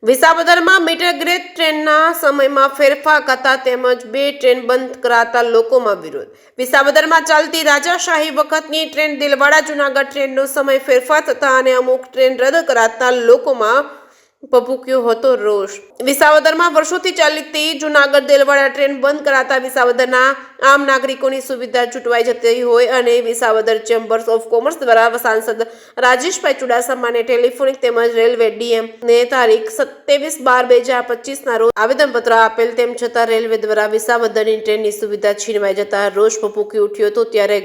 વિસાવદરમાં metre gauge ટ્રેનના સમયમાં ફેરફાર કરતા તેમજ 2 ટ્રેન બંધ કરાતા લોકોમાં વિરોધ। વિસાવદરમાં ચાલતી રાજાશાહી વખતની ટ્રેન દિલવાડા જૂનાગઢ ટ્રેનનો સમય ફેરફાર થતા અને અમુક ટ્રેન રદ કરાતા લોકોમાં ભભૂક્યો હતો રોષ। વિસાવદરમાં વર્ષોથી ચાલતી જૂનાગઢ દિલવાડા ટ્રેન બંધ કરાતા વિસાવદરના આમ નાગરિકોની સુવિધા છૂટવાઈ જતી હોય અને વિસાવદર ચેમ્બર્સ ઓફ કોમર્સ દ્વારા સાંસદ રાજેશભાઈ ચુડાસમાને ટેલિફોનિક તેમજ રેલવે ડીએમ ને તારીખ 27/12/2025 રોજ આવેદનપત્ર આપેલ તેમ છતાં રેલવે દ્વારા વિસાવદરની ટ્રેનની સુવિધા છીનવાઈ જતા રોષ ભભૂકી ઉઠ્યો હતો। ત્યારે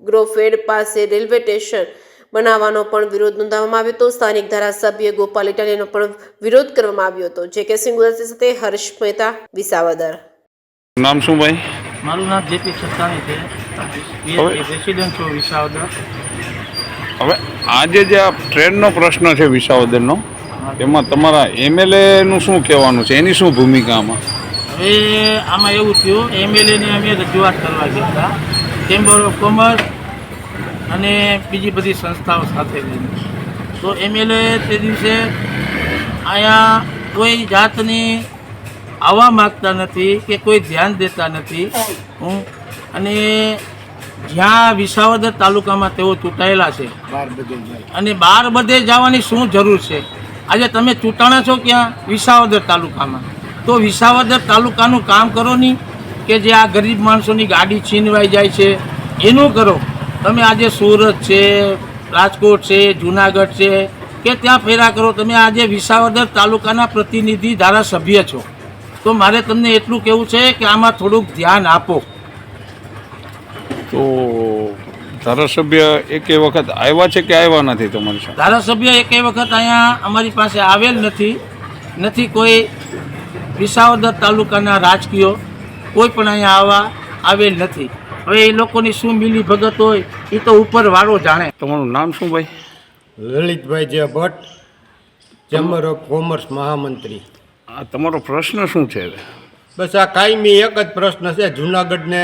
ગ્રોફેડ પાસે રેલવે સ્ટેશન બનાવવાનો પણ વિરોધ નોંધવામાં આવ્યો હતો। સ્થાનિક ધારાસભ્ય ગોપાલ ઇટાલિયાનો પણ વિરોધ કરવામાં આવ્યો હતો। જે કે સિંગુલર સાથે હર્ષ મહેતા, વિસાવદર। નામ શું ભાઈ? મારું નામ જેપી છત્તાણી છે, રેસિડેન્ટ છું વિસાવદર। હવે આજે જે આ ટ્રેનનો પ્રશ્ન છે વિસાવદરનો, એમાં તમારા એમએલએનું શું કહેવાનું છે, એની શું ભૂમિકા આમાં? હવે આમાં એવું થયું, એમએલએની અમે રજૂઆત કરવા ગયા હતા, ચેમ્બર ઓફ કોમર્સ અને બીજી બધી સંસ્થાઓ સાથે લઈને। તો એમએલએ તે દિવસે અહીંયા કોઈ જાતની આવવા માગતા નથી કે કોઈ ધ્યાન દેતા નથી। અને જ્યાં વિસાવદર તાલુકામાં તેઓ ચૂંટાયેલા છે અને બહાર બધે જવાની શું જરૂર છે? આજે તમે ચૂંટાણા છો ક્યાં? વિસાવદર તાલુકામાં। તો વિસાવદર તાલુકાનું કામ કરો નહીં કે જે આ ગરીબ માણસોની ગાડી છીનવાઈ જાય છે એનું કરો। તમે આજે સુરત છે, રાજકોટ છે, જૂનાગઢ છે કે ત્યાં ફેરા કરો। તમે આજે વિસાવદર તાલુકાના પ્રતિનિધિ ધારાસભ્ય છો, તો મારે તમને એટલું કહેવું છે કે આમાં થોડુંક ધ્યાન આપો। તો ધારાસભ્ય એકે વખત આવ્યા છે કે આવ્યા નથી તમારી સાથે? ધારાસભ્ય એકે વખત અહીંયા અમારી પાસે આવેલ નથી કોઈ વિસાવદર તાલુકાના રાજકીય કોઈ પણ અહીંયા આવેલ નથી। હવે એ લોકોની શું મિલી ભગત હોય એ તો ઉપર વાળો જાણે। તમારું નામ શું ભાઈ? લલિતભાઈ જે ભટ્ટ, ચેમ્બર ઓફ કોમર્સ મહામંત્રી। આ તમારો પ્રશ્ન શું છે? બસ આ કાયમી એક જ પ્રશ્ન છે, જૂનાગઢને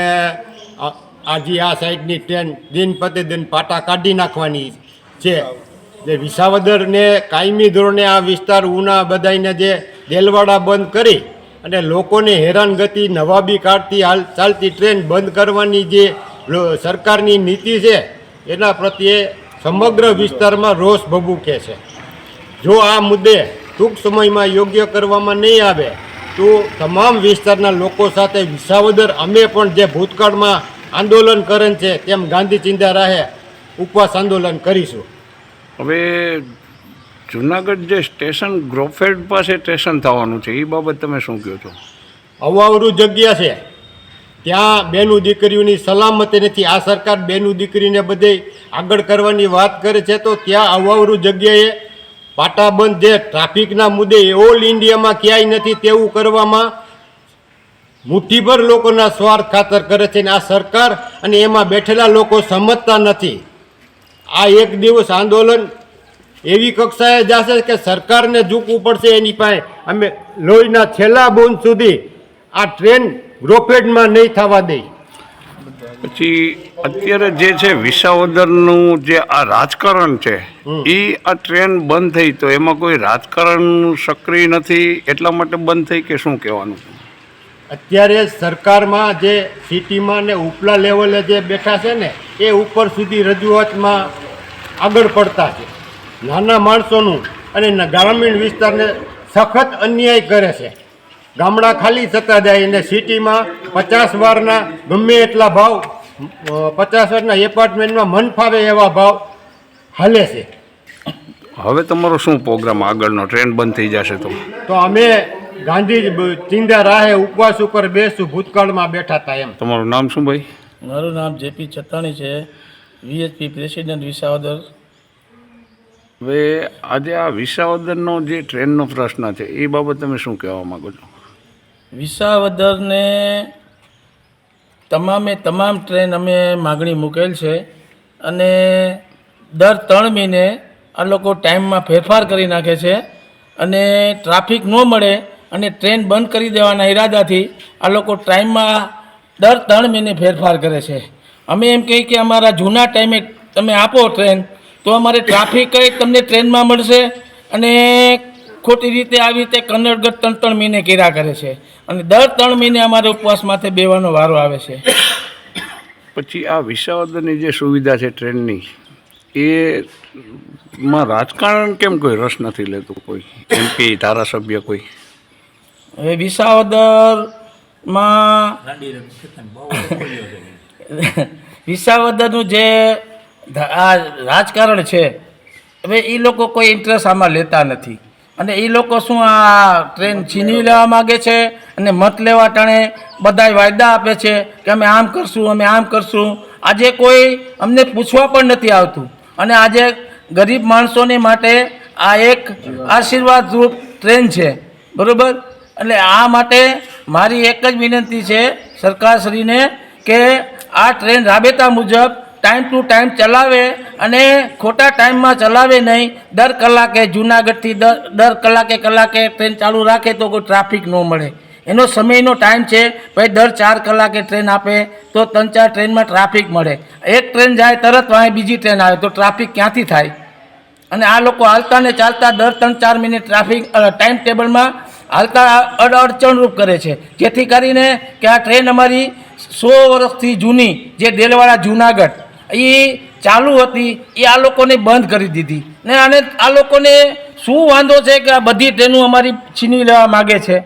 આજે આ સાઈડની ટ્રેન દિન પ્રતિદિન પાટા કાઢી નાખવાની છે। જે વિસાવદરને કાયમી ધોરણે આ વિસ્તાર ઉના બધાને જે દેલવાડા બંધ કરી અને લોકોને હેરાનગતિ નવાબી કાઢતી ચાલતી ટ્રેન બંધ કરવાની જે સરકારની નીતિ છે એના પ્રત્યે સમગ્ર વિસ્તારમાં રોષ ભભૂકે છે। જો આ મુદ્દે ટૂંક સમયમાં યોગ્ય કરવામાં નહીં આવે તો તમામ વિસ્તારના લોકો સાથે વિસાવદર અમે પણ જે ભૂતકાળમાં આંદોલન કરેલ છે તેમ ગાંધી ચિંધ્યા રાહે ઉપવાસ આંદોલન કરીશું। હવે જૂનાગઢ જે સ્ટેશન ગ્રોફેડ પાસે સ્ટેશન થવાનું છે એ બાબત તમે શું કહો છો? અવાવરું જગ્યા છે, ત્યાં બેનું દીકરીઓની સલામતી નથી। આ સરકાર બેનું દીકરીને બધે આગળ કરવાની વાત કરે છે, તો ત્યાં અવાવરું જગ્યાએ પાટાબંધ જે ટ્રાફિકના મુદ્દે ઓલ ઇન્ડિયામાં ક્યાંય નથી તેવું કરવામાં મુઠ્ઠીભર લોકોના સ્વાર્થ ખાતર કરે છે, અને આ સરકાર અને એમાં બેઠેલા લોકો સમજતા નથી। આ એક દિવસ આંદોલન એવી કક્ષાએ જશે કે સરકારને ઝૂકવું પડશે એની પાસે। અમે લોહીના છેલ્લા બૂંદ સુધી આ ટ્રેન ગ્રોફેડમાં નહીં થવા દઈ। પછી અત્યારે જે છે વિસાવદરનું જે આ રાજકારણ છે એ આ ટ્રેન બંધ થઈ, તો એમાં કોઈ રાજકારણ સક્રિય નથી એટલા માટે બંધ થઈ કે શું કહેવાનું? અત્યારે સરકારમાં જે સિટીમાં ને ઉપલા લેવલે જે બેઠા છે ને એ ઉપર સુધી રજૂઆતમાં આગળ પડતા છે। નાના માણસોનું અને ગ્રામીણ વિસ્તારને સખત અન્યાય કરે છે। ગામડા ખાલી થતા જાય અને સિટીમાં 50 વારના ગમે એટલા ભાવ, 50 વારના એપાર્ટમેન્ટમાં મન ફાવે એવા ભાવ હાલે છે। હવે તમારો શું પ્રોગ્રામ આગળનો? ટ્રેન બંધ થઈ જશે તો અમે ગાંધી ચિંધ્યા રાહે ઉપવાસ ઉપર બેસું, ભૂતકાળમાં બેઠા હતા એમ। તમારું નામ શું ભાઈ? મારું નામ જેપી છત્તાણી છે, વીએચપી પ્રેસિડેન્ટ વિસાવદર। હવે આજે આ વિસાવદરનો જે ટ્રેનનો પ્રશ્ન છે એ બાબત તમે શું કહેવા માગો છો? વિસાવદરને તમામ ટ્રેન અમે માગણી મૂકેલ છે અને દર 3 મહિને આ લોકો ટાઈમમાં ફેરફાર કરી નાખે છે અને ટ્રાફિક ન મળે અને ટ્રેન બંધ કરી દેવાના ઈરાદાથી આ લોકો ટાઈમમાં દર 3 મહિને ફેરફાર કરે છે। અમે એમ કહીએ કે અમારા જૂના ટાઈમે તમે આપો ટ્રેન તો અમારે ટ્રાફિક તમને ટ્રેનમાં મળશે અને ખોટી રીતે આવી રીતે કન્નડગત 3 મહિને કર્યા કરે છે અને દર 3 મહિને અમારે ઉપવાસ માથે બેવાનો વારો આવે છે. પછી આ વિસાવદરની જે સુવિધા છે ટ્રેનની એમાં રાજકારણ કેમ કોઈ રસ નથી લેતું, કોઈ MP ધારાસભ્ય કોઈ? હવે વિસાવદરમાં વિસાવદરનું જે આ રાજકારણ છે હવે એ લોકો કોઈ ઇન્ટરેસ્ટ આમાં લેતા નથી અને એ લોકો શું આ ટ્રેન છીનવી લેવા માગે છે અને મત લેવા ટાણે બધાય વાયદા આપે છે કે અમે આમ કરશું અમે આમ કરશું. આજે કોઈ અમને પૂછવા પણ નથી આવતું અને આજે ગરીબ માણસોને માટે આ એક આશીર્વાદરૂપ ટ્રેન છે, બરાબર. એટલે આ માટે મારી એક જ વિનંતી છે સરકારશ્રીને કે આ ટ્રેન રાબેતા મુજબ ટાઈમ ટુ ટાઈમ ચલાવે અને ખોટા ટાઈમમાં ચલાવે નહીં. દર કલાકે જુનાગઢથી દર કલાકે ટ્રેન ચાલુ રાખે તો કોઈ ટ્રાફિક ન મળે. એનો સમયનો ટાઈમ છે, ભાઈ દર 4 કલાકે ટ્રેન આપે તો 3-4 ટ્રેનમાં ટ્રાફિક મળે. એક ટ્રેન જાય તરત વાંહે બીજી ટ્રેન આવે તો ટ્રાફિક ક્યાંથી થાય? અને આ લોકો હાલતા ને ચાલતા દર 3-4 મિનિટ ટ્રાફિક ટાઈમ ટેબલમાં હાલતા અડચણરૂપ કરે છે, જેથી કરીને કે આ ટ્રેન અમારી 100 વર્ષથી જૂની જે દેલવાડા જુનાગઢ એ ચાલુ હતી એ આ લોકોને બંધ કરી દીધી ને. અને આ લોકોને શું વાંધો છે કે આ બધી ટ્રેનો અમારી છીનવી લેવા માગે છે?